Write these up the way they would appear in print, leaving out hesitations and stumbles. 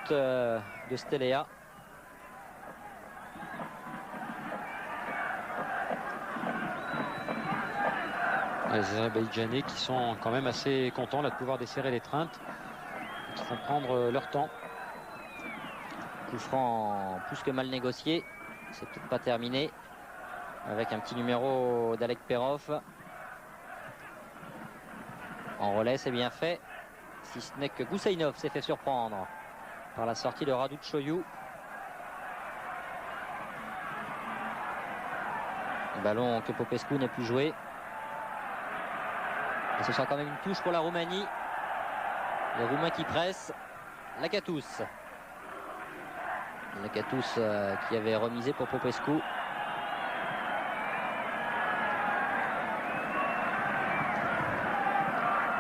de Stelea. Les Azerbaïdjanais qui sont quand même assez contents là, de pouvoir desserrer l'étreinte, qui vont prendre leur temps. Coup franc plus que mal négocié, c'est peut-être pas terminé, avec un petit numéro d'Alek Perov. En relais, c'est bien fait, si ce n'est que Goussainov s'est fait surprendre par la sortie de Radouchoyou. Ballon que Popescu n'a pu jouer. Et ce sera quand même une touche pour la Roumanie. Les Roumains qui pressent. Lakatous. Lakatous qui avait remisé pour Popescu.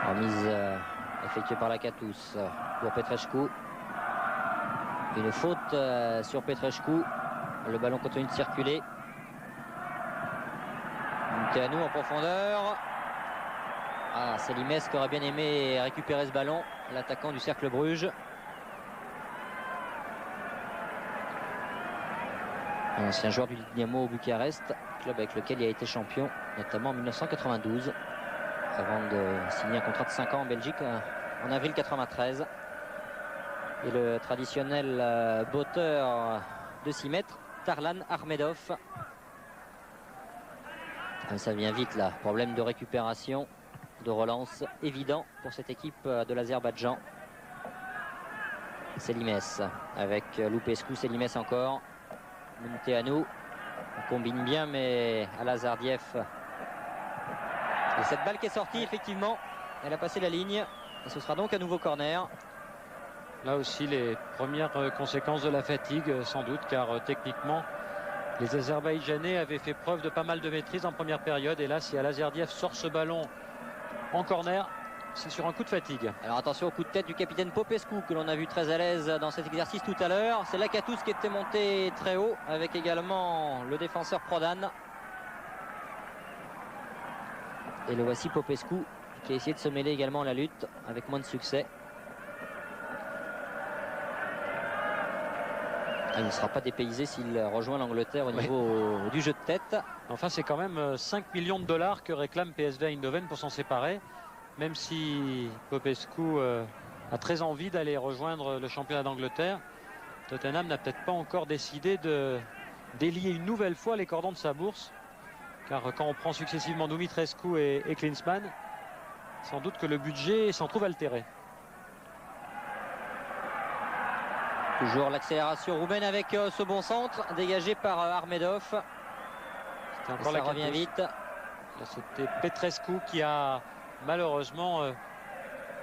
Remise effectuée par Lakatous pour Petrescu. Une faute sur Petrescu. Le ballon continue de circuler. Munteanu en profondeur. Ah, c'est Limes qui aurait bien aimé récupérer ce ballon, l'attaquant du Cercle Bruges. Un ancien joueur du Dynamo Bucarest, club avec lequel il a été champion, notamment en 1992, avant de signer un contrat de 5 ans en Belgique en avril 93. Et le traditionnel botteur de 6 mètres, Tarlan Ahmedov. Ça vient vite là, problème de récupération, de relance évident pour cette équipe de l'Azerbaïdjan. C'est Limes avec Lupescu, c'est Limes encore. Munteanu, on combine bien, mais à Lazardiev. Et cette balle qui est sortie, effectivement, elle a passé la ligne. Et ce sera donc un nouveau corner. Là aussi, les premières conséquences de la fatigue, sans doute, car techniquement, les Azerbaïdjanais avaient fait preuve de pas mal de maîtrise en première période. Et là, si Lazardiev sort ce ballon en corner, c'est sur un coup de fatigue. Alors attention au coup de tête du capitaine Popescu, que l'on a vu très à l'aise dans cet exercice tout à l'heure. C'est Lakatous qui était monté très haut, avec également le défenseur Prodan. Et le voici Popescu qui a essayé de se mêler également à la lutte, avec moins de succès. Il ne sera pas dépaysé s'il rejoint l'Angleterre au niveau du jeu de tête. Enfin, c'est quand même 5 millions de dollars que réclame PSV Eindhoven pour s'en séparer. Même si Popescu a très envie d'aller rejoindre le championnat d'Angleterre, Tottenham n'a peut-être pas encore décidé de délier une nouvelle fois les cordons de sa bourse. Car quand on prend successivement Dumitrescu et Klinsmann, sans doute que le budget s'en trouve altéré. Toujours l'accélération roumaine avec ce bon centre dégagé par Ahmedov. Ça revient vite. C'était Petrescu qui a malheureusement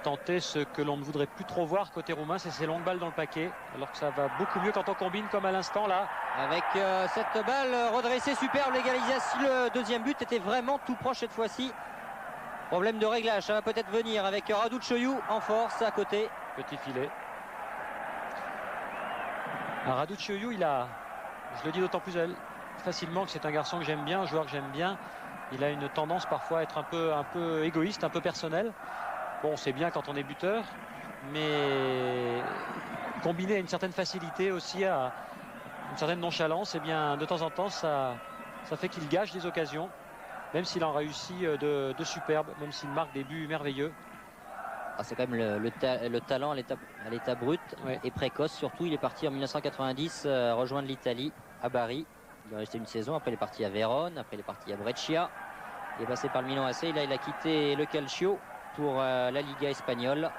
tenté ce que l'on ne voudrait plus trop voir côté roumain, c'est ces longues balles dans le paquet, alors que ça va beaucoup mieux quand on combine comme à l'instant là. Avec cette balle redressée, superbe l'égalisation. Le deuxième but était vraiment tout proche cette fois-ci. Problème de réglage, ça va peut-être venir avec Radouchoyou en force à côté. Petit filet. Radouchoyou, je le dis d'autant plus facilement que c'est un garçon que j'aime bien, un joueur que j'aime bien. Il a une tendance parfois à être un peu égoïste, un peu personnel. Bon, c'est bien quand on est buteur, mais combiné à une certaine facilité aussi, à une certaine nonchalance, et bien de temps en temps, ça fait qu'il gâche des occasions, même s'il en réussit de superbes, même s'il marque des buts merveilleux. Ah, c'est quand même le talent à l'état brut et précoce. Surtout, il est parti en 1990 rejoindre l'Italie à Bari. Il est resté une saison, après il est parti à Vérone, après il est parti à Brescia. Il est passé par le Milan AC, là il a quitté le Calcio pour la Liga espagnole.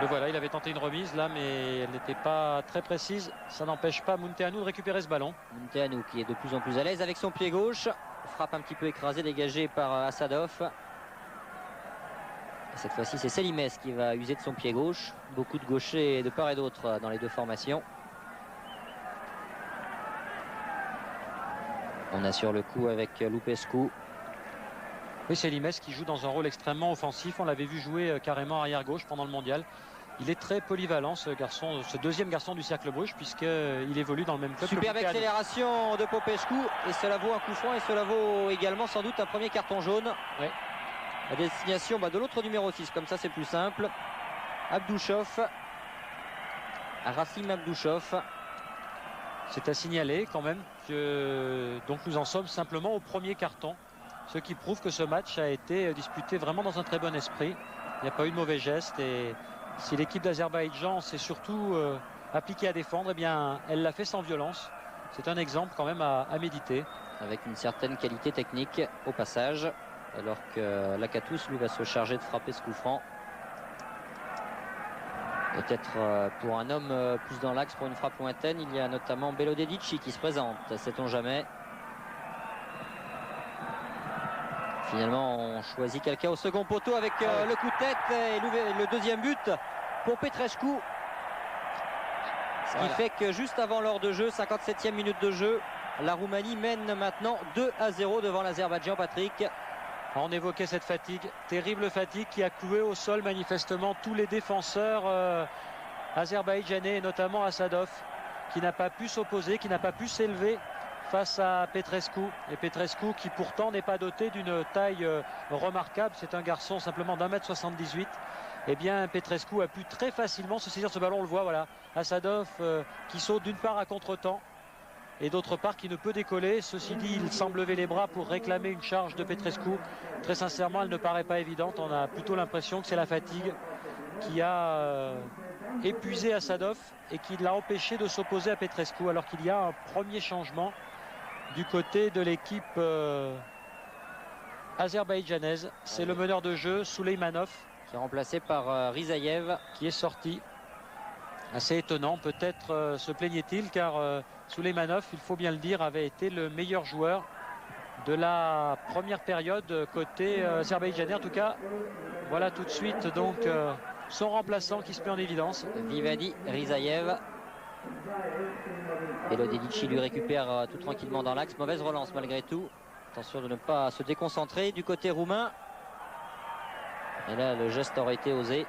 Le voilà, il avait tenté une remise là, mais elle n'était pas très précise. Ça n'empêche pas Munteanu de récupérer ce ballon. Munteanu qui est de plus en plus à l'aise avec son pied gauche. Frappe un petit peu écrasée, dégagée par Assadov. Cette fois-ci, c'est Selimès qui va user de son pied gauche. Beaucoup de gauchers de part et d'autre dans les deux formations. On a sur le coup avec Lupescu. Oui, c'est Limes qui joue dans un rôle extrêmement offensif. On l'avait vu jouer carrément arrière gauche pendant le mondial. Il est très polyvalent, ce garçon, ce deuxième garçon du Cercle Bruges, puisqu'il évolue dans le même club. Superbe accélération de Popescu, et cela vaut un coup franc, et cela vaut également sans doute un premier carton jaune. Ouais. La destination de l'autre numéro 6, comme ça c'est plus simple. Abdouchov. Rassim Abdouchov. C'est à signaler quand même que donc nous en sommes simplement au premier carton, ce qui prouve que ce match a été disputé vraiment dans un très bon esprit. Il n'y a pas eu de mauvais gestes, et si l'équipe d'Azerbaïdjan s'est surtout appliquée à défendre, eh bien elle l'a fait sans violence. C'est un exemple quand même à méditer. Avec une certaine qualité technique au passage, alors que Lakatos lui va se charger de frapper ce coup franc. Peut-être pour un homme plus dans l'axe pour une frappe lointaine, il y a notamment Belo Dedici qui se présente, sait-on jamais. Finalement, on choisit quelqu'un au second poteau avec le coup de tête et le deuxième but pour Petrescu. Ce qui fait que juste avant l'heure de jeu, 57e minute de jeu, la Roumanie mène maintenant 2-0 devant l'Azerbaïdjan, Patrick. On évoquait cette fatigue, terrible fatigue qui a cloué au sol manifestement tous les défenseurs azerbaïdjanais, et notamment Assadov, qui n'a pas pu s'opposer, qui n'a pas pu s'élever face à Petrescu. Et Petrescu qui pourtant n'est pas doté d'une taille remarquable, c'est un garçon simplement d'1m78. Eh bien Petrescu a pu très facilement se saisir ce ballon, on le voit, voilà. Assadov qui saute d'une part à contre-temps et d'autre part qui ne peut décoller. Ceci dit, il semble lever les bras pour réclamer une charge de Petrescu. Très sincèrement, elle ne paraît pas évidente. On a plutôt l'impression que c'est la fatigue qui a épuisé Assadov et qui l'a empêché de s'opposer à Petrescu, alors qu'il y a un premier changement du côté de l'équipe azerbaïdjanaise. C'est le meneur de jeu, Souleymanov, qui est remplacé par Rizayev, qui est sorti. Assez étonnant, peut-être se plaignait-il, car Souleymanov, il faut bien le dire, avait été le meilleur joueur de la première période côté azerbaïdjanais. En tout cas, voilà tout de suite donc son remplaçant qui se met en évidence. Vivadi Rizayev. Belo Dedici lui récupère tout tranquillement dans l'axe. Mauvaise relance malgré tout. Attention de ne pas se déconcentrer du côté roumain. Et là, le geste aurait été osé.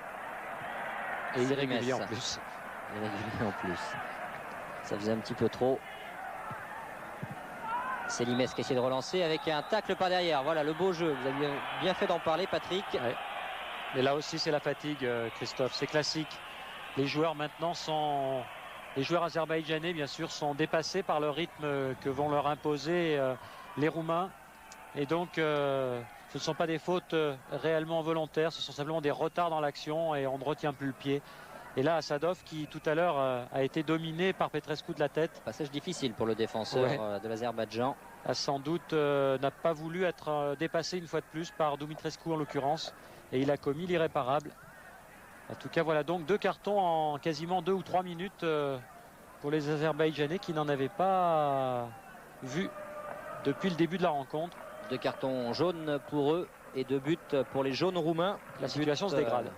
Et irrégulier en plus. Irrégulier en plus. Ça faisait un petit peu trop. C'est Limes qui essaie de relancer avec un tacle par derrière. Voilà le beau jeu. Vous avez bien fait d'en parler, Patrick. Ouais. Et là aussi, c'est la fatigue, Christophe. C'est classique. Les joueurs maintenant sont... Les joueurs azerbaïdjanais, bien sûr, sont dépassés par le rythme que vont leur imposer les Roumains. Et donc, ce ne sont pas des fautes réellement volontaires. Ce sont simplement des retards dans l'action et on ne retient plus le pied. Et là, Assadov, qui tout à l'heure a été dominé par Petrescu de la tête. Passage difficile pour le défenseur de l'Azerbaïdjan. A sans doute n'a pas voulu être dépassé une fois de plus par Dumitrescu en l'occurrence. Et il a commis l'irréparable. En tout cas, voilà donc 2 cartons en quasiment 2 ou 3 minutes pour les Azerbaïdjanais qui n'en avaient pas vu depuis le début de la rencontre. 2 cartons jaunes pour eux et 2 buts pour les jaunes roumains. La situation se dégrade.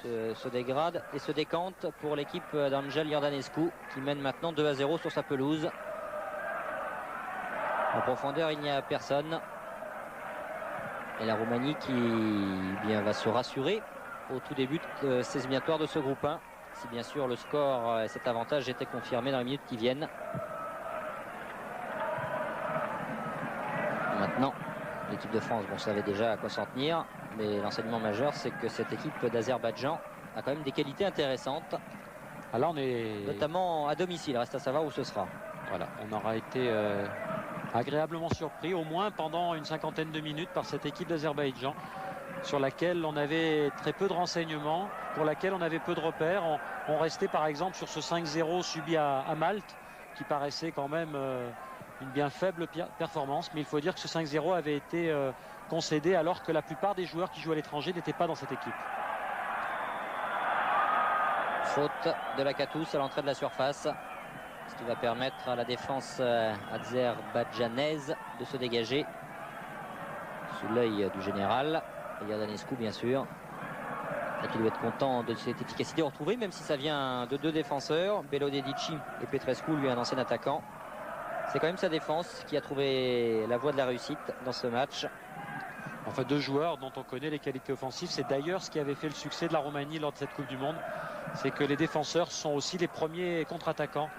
Se dégrade et se décante pour l'équipe d'Angel Iordanescu qui mène maintenant 2-0 sur sa pelouse. En profondeur, il n'y a personne. Et la Roumanie qui va se rassurer au tout début de ces éliminatoires de ce groupe 1. Si bien sûr le score et cet avantage étaient confirmés dans les minutes qui viennent. Maintenant, l'équipe de France, on savait déjà à quoi s'en tenir. Mais l'enseignement majeur, c'est que cette équipe d'Azerbaïdjan a quand même des qualités intéressantes. Alors on est... Notamment à domicile, reste à savoir où ce sera. Voilà, on aura été agréablement surpris, au moins pendant une 50aine de minutes, par cette équipe d'Azerbaïdjan, sur laquelle on avait très peu de renseignements, pour laquelle on avait peu de repères. On restait par exemple sur ce 5-0 subi à Malte, qui paraissait quand même une bien faible performance. Mais il faut dire que ce 5-0 avait été concédé alors que la plupart des joueurs qui jouent à l'étranger n'étaient pas dans cette équipe. Faute de Lakatos à l'entrée de la surface, ce qui va permettre à la défense azerbaïdjanaise de se dégager sous l'œil du général. Et Iordanescu, bien sûr, et qui doit être content de cette efficacité retrouvée, même si ça vient de 2 défenseurs, Belo Dedici et Petrescu, lui un ancien attaquant. C'est quand même sa défense qui a trouvé la voie de la réussite dans ce match. Enfin, 2 joueurs dont on connaît les qualités offensives. C'est d'ailleurs ce qui avait fait le succès de la Roumanie lors de cette Coupe du Monde. C'est que les défenseurs sont aussi les premiers contre-attaquants.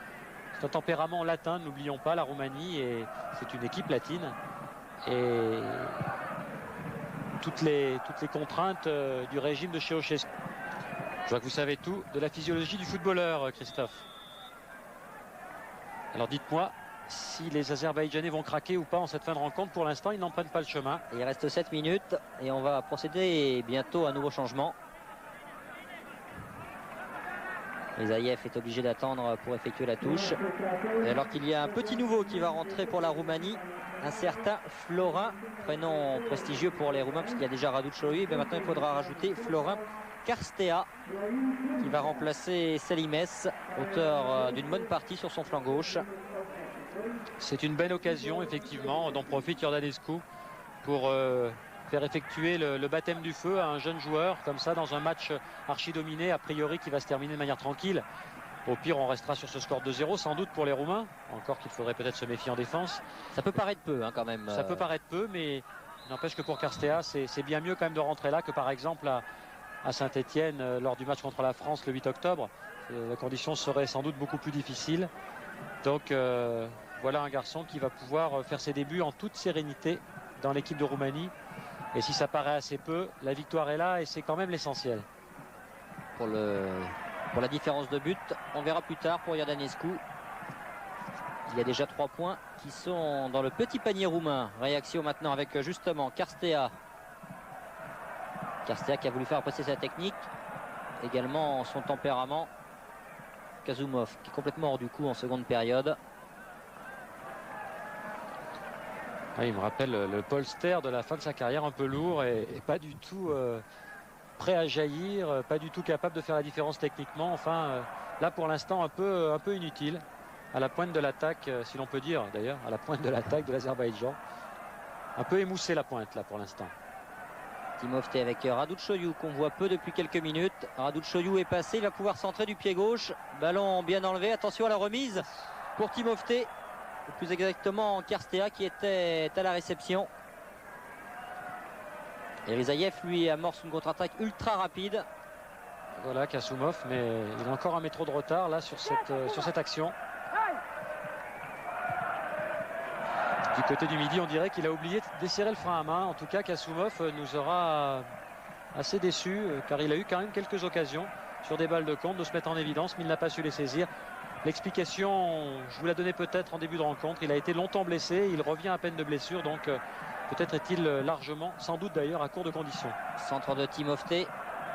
C'est un tempérament latin, n'oublions pas, la Roumanie, et c'est une équipe latine. Et toutes les contraintes du régime de Ceausescu Je vois que vous savez tout de la physiologie du footballeur, Christophe. Alors dites-moi si les Azerbaïdjanais vont craquer ou pas en cette fin de rencontre. Pour l'instant, ils n'en prennent pas le chemin. Il reste 7 minutes et on va procéder bientôt à un nouveau changement. Rizaïev est obligé d'attendre pour effectuer la touche. Et alors qu'il y a un petit nouveau qui va rentrer pour la Roumanie, un certain Florin, prénom prestigieux pour les Roumains puisqu'il y a déjà Raducioiu. Mais maintenant il faudra rajouter Florin Karstea qui va remplacer Selimes, auteur d'une bonne partie sur son flanc gauche. C'est une belle occasion effectivement dont profite Iordanescu pour faire effectuer le baptême du feu à un jeune joueur comme ça dans un match archi dominé a priori qui va se terminer de manière tranquille. Au pire on restera sur ce score de 0 sans doute pour les Roumains, encore qu'il faudrait peut-être se méfier en défense. Ça peut paraître peu hein, quand même. Ça peut paraître peu, mais n'empêche que pour Karstea c'est bien mieux quand même de rentrer là que par exemple à Saint-Etienne lors du match contre la France le 8 octobre. La condition serait sans doute beaucoup plus difficile. Donc voilà un garçon qui va pouvoir faire ses débuts en toute sérénité dans l'équipe de Roumanie. Et si ça paraît assez peu, la victoire est là et c'est quand même l'essentiel. Pour la différence de but, on verra plus tard pour Iordanescu. Il y a déjà 3 points qui sont dans le petit panier roumain. Réaction maintenant avec justement Karstea. Karstea qui a voulu faire apprécier sa technique, également son tempérament. Kazumov qui est complètement hors du coup en seconde période. Il me rappelle le Polster de la fin de sa carrière, un peu lourd et pas du tout prêt à jaillir, pas du tout capable de faire la différence techniquement. Enfin, là pour l'instant un peu inutile, à la pointe de l'attaque, si l'on peut dire d'ailleurs, à la pointe de l'attaque de l'Azerbaïdjan. Un peu émoussé la pointe là pour l'instant. Timofte avec Raducioiu qu'on voit peu depuis quelques minutes. Raducioiu est passé, il va pouvoir centrer du pied gauche. Ballon bien enlevé, attention à la remise pour Timofte. Ou plus exactement Karstea qui était à la réception. Et Rizaïev lui amorce une contre-attaque ultra rapide. Voilà Kassoumov, mais il a encore un métro de retard là sur cette action. Du côté du Midi, on dirait qu'il a oublié de desserrer le frein à main. En tout cas, Kassoumov nous aura assez déçus car il a eu quand même quelques occasions sur des balles de compte de se mettre en évidence, mais il n'a pas su les saisir. L'explication, je vous la donnais peut-être en début de rencontre. Il a été longtemps blessé, il revient à peine de blessure, donc peut-être est-il largement, sans doute d'ailleurs, à court de conditions. Centre de Timofte,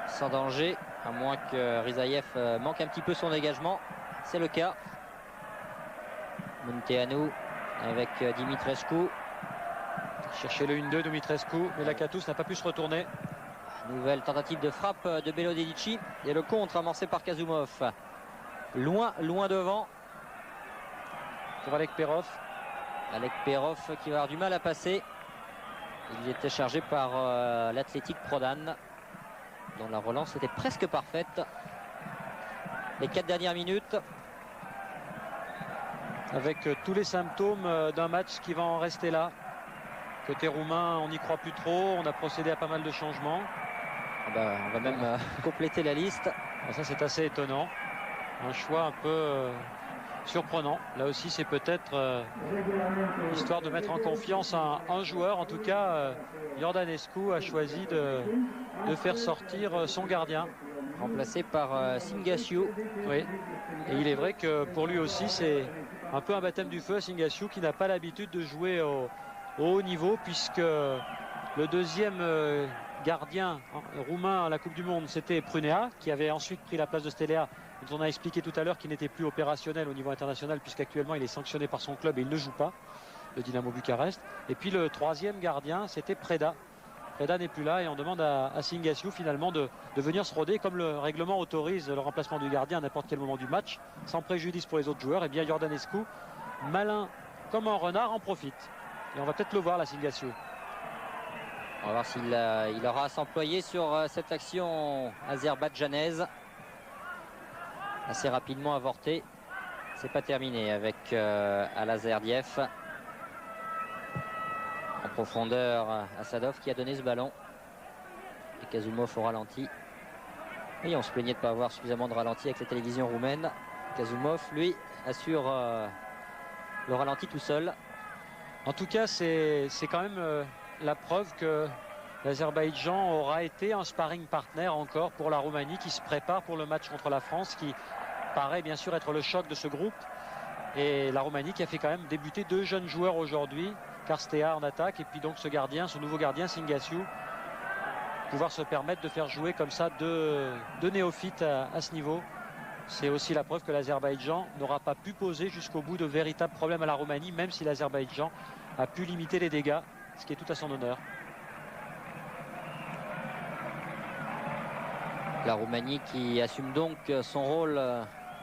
sans danger, à moins que Rizaïev manque un petit peu son dégagement. C'est le cas. Munteanu avec Dimitrescu. Chercher le 1-2 Dimitrescu, mais Lakatos n'a pas pu se retourner. Nouvelle tentative de frappe de Belodedici et le contre amorcé par Kazumov. Loin devant. Pour Alek Perov. Alek Perov qui va avoir du mal à passer. Il était chargé par l'Athletic Prodan, dont la relance était presque parfaite. Les 4 dernières minutes. Avec tous les symptômes d'un match qui va en rester là. Côté roumain, on n'y croit plus trop. On a procédé à pas mal de changements. On va même compléter la liste. Ça, c'est assez étonnant. Un choix un peu surprenant. Là aussi, c'est peut-être histoire de mettre en confiance un joueur. En tout cas, Iordanescu a choisi de faire sortir son gardien. Remplacé par Singasiu. Oui. Et il est vrai que pour lui aussi, c'est un peu un baptême du feu à Singasiu qui n'a pas l'habitude de jouer au haut niveau, puisque le deuxième gardien roumain à la Coupe du Monde, c'était Prunea, qui avait ensuite pris la place de Stelea, dont on a expliqué tout à l'heure qu'il n'était plus opérationnel au niveau international, puisqu'actuellement il est sanctionné par son club et il ne joue pas, le Dynamo Bucarest. Et puis le troisième gardien, c'était Preda. Preda n'est plus là et on demande à Singasiu finalement de venir se roder, comme le règlement autorise le remplacement du gardien à n'importe quel moment du match, sans préjudice pour les autres joueurs. Et bien Iordanescu, malin comme un renard, en profite. Et on va peut-être le voir là, Singasiu. On va voir s'il il aura à s'employer sur cette action azerbaïdjanaise. Assez rapidement avorté. C'est pas terminé avec Alazerdiev. En profondeur, Assadov qui a donné ce ballon. Et Kazumov au ralenti. Et on se plaignait de ne pas avoir suffisamment de ralenti avec la télévision roumaine. Kazumov, lui, assure le ralenti tout seul. En tout cas, c'est quand même la preuve que l'Azerbaïdjan aura été un sparring partner encore pour la Roumanie qui se prépare pour le match contre la France, qui paraît bien sûr être le choc de ce groupe. Et la Roumanie qui a fait quand même débuter 2 jeunes joueurs aujourd'hui, Karstea en attaque et puis donc ce gardien, ce nouveau gardien Singasiu, pouvoir se permettre de faire jouer comme ça deux néophytes à ce niveau. C'est aussi la preuve que l'Azerbaïdjan n'aura pas pu poser jusqu'au bout de véritables problèmes à la Roumanie, même si l'Azerbaïdjan a pu limiter les dégâts, ce qui est tout à son honneur. La Roumanie qui assume donc son rôle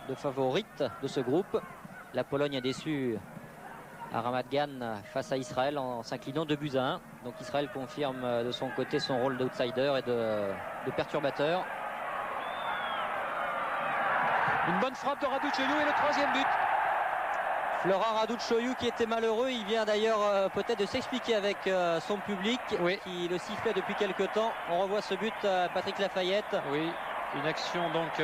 de favorite de ce groupe. La Pologne a déçu à Ramat Gan face à Israël en s'inclinant 2-1. Donc Israël confirme de son côté son rôle d'outsider et de perturbateur. Une bonne frappe de Radouchoyou et le 3e but. Flora Radouchoyou qui était malheureux, il vient d'ailleurs peut-être de s'expliquer avec son public, oui, qui le sifflait depuis quelques temps. On revoit ce but, Patrick Lafayette. Oui, une action donc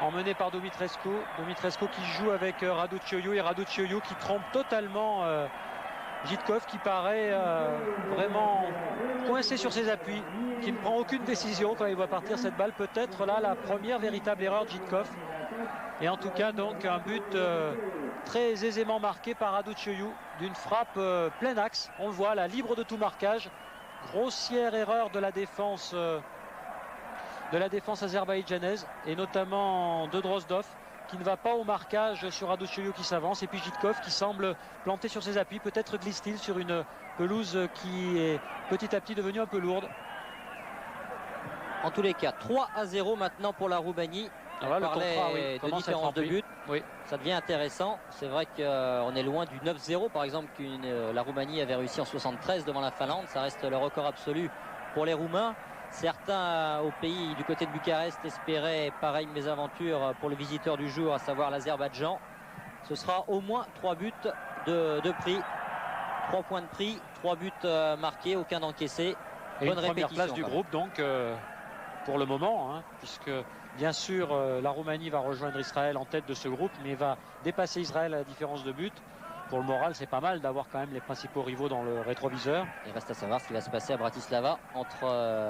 emmenée par Dumitrescu. Dumitrescu qui joue avec Radouchoyou et Radouchoyou qui trompe totalement Jitkov, qui paraît vraiment coincé sur ses appuis, qui ne prend aucune décision quand il voit partir cette balle. Peut-être là la première véritable erreur de Jitkov. Et en tout cas donc un but très aisément marqué par Radouchoyou d'une frappe plein axe. On le voit là, libre de tout marquage. Grossière erreur de la défense azerbaïdjanaise et notamment de Drozdov qui ne va pas au marquage sur Radouchoyou qui s'avance, et puis Jitkov qui semble planté sur ses appuis. Peut-être glisse-t-il sur une pelouse qui est petit à petit devenue un peu lourde. En tous les cas, 3-0 maintenant pour la Roumanie. Voilà, le contrat, oui, de différence de but. Oui. Ça devient intéressant. C'est vrai qu'on est loin du 9-0 par exemple que la Roumanie avait réussi en 73 devant la Finlande. Ça reste le record absolu pour les Roumains. Certains au pays du côté de Bucarest espéraient pareille mésaventure pour le visiteur du jour, à savoir l'Azerbaïdjan. Ce sera au moins 3 buts de prix, 3 points de prix, 3 buts marqués, aucun encaissé. Et bonne une première place du groupe donc pour le moment, hein, puisque bien sûr la Roumanie va rejoindre Israël en tête de ce groupe, mais va dépasser Israël à la différence de but. Pour le moral, c'est pas mal d'avoir quand même les principaux rivaux dans le rétroviseur. Il reste à savoir ce qui va se passer à Bratislava entre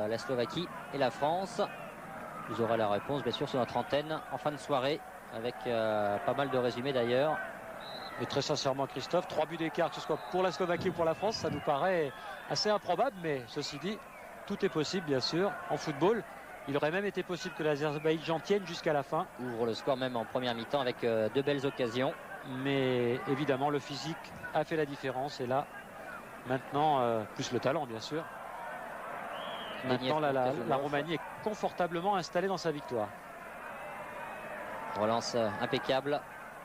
la Slovaquie et la France. Vous aurez la réponse bien sûr sur notre antenne en fin de soirée, avec pas mal de résumés d'ailleurs. Et très sincèrement Christophe, 3 buts d'écart, que ce soit pour la Slovaquie ou pour la France, ça nous paraît assez improbable, mais ceci dit, tout est possible bien sûr en football. Il aurait même été possible que l'Azerbaïdjan tienne jusqu'à la fin. Ouvre le score même en première mi-temps avec 2 belles occasions. Mais évidemment le physique a fait la différence, et là maintenant plus le talent bien sûr. Maintenant la Roumanie est confortablement installée dans sa victoire. Relance impeccable.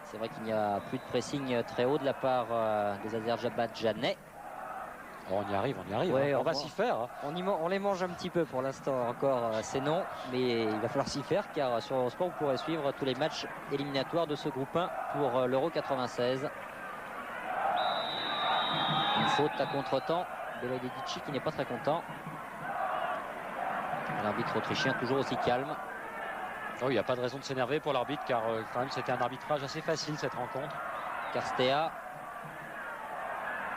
C'est vrai qu'il n'y a plus de pressing très haut de la part des Azerbaïdjanais. On y arrive, ouais, on va s'y faire. On les mange un petit peu pour l'instant encore, c'est non, mais il va falloir s'y faire, car sur Eurosport vous pourrez suivre tous les matchs éliminatoires de ce groupe 1 pour l'Euro 96. Une faute à contre-temps, Belodedici qui n'est pas très content. L'arbitre autrichien toujours aussi calme. Oh, il n'y a pas de raison de s'énerver pour l'arbitre, car quand même c'était un arbitrage assez facile cette rencontre. Karstea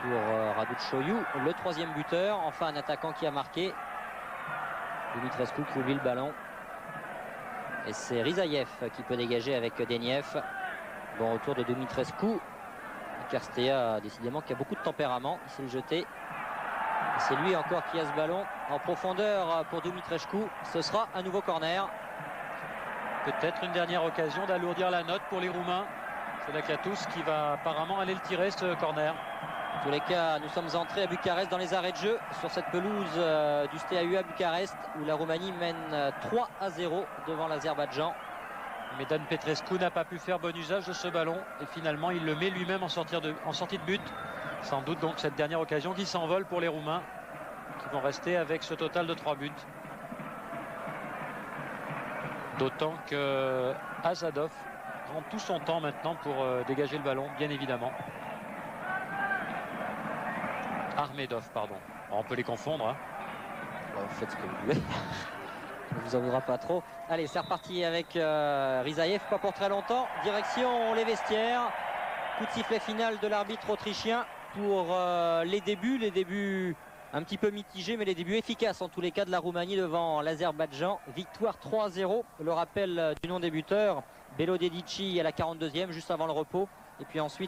pour Radouchoyou, le 3e buteur. Enfin un attaquant qui a marqué. Dumitrescu qui oublie le ballon. Et c'est Rizaïev qui peut dégager avec Deniev. Bon retour de Dumitrescu. Karstea décidément qui a beaucoup de tempérament. Il sait le jeter. C'est lui encore qui a ce ballon en profondeur pour Dumitrescu. Ce sera un nouveau corner. Peut-être une dernière occasion d'alourdir la note pour les Roumains. C'est Lakatos qui va apparemment aller le tirer, ce corner. En tous les cas, nous sommes entrés à Bucarest dans les arrêts de jeu sur cette pelouse du STAU à Bucarest, où la Roumanie mène 3-0 devant l'Azerbaïdjan. Mais Dan Petrescu n'a pas pu faire bon usage de ce ballon, et finalement il le met lui-même en sortie de but. Sans doute donc cette dernière occasion qui s'envole pour les Roumains, qui vont rester avec ce total de 3 buts. D'autant que Azadov prend tout son temps maintenant pour dégager le ballon, bien évidemment. Armedov, pardon. On peut les confondre. Hein. Bon, faites ce que vous voulez. On ne vous en voudra pas trop. Allez, c'est reparti avec Rizaïev, pas pour très longtemps. Direction les vestiaires. Coup de sifflet final de l'arbitre autrichien pour les débuts un petit peu mitigé, mais les débuts efficaces en tous les cas de la Roumanie devant l'Azerbaïdjan. Victoire 3-0. Le rappel du non-débuteur, Belo Dedici à la 42e, juste avant le repos. Et puis ensuite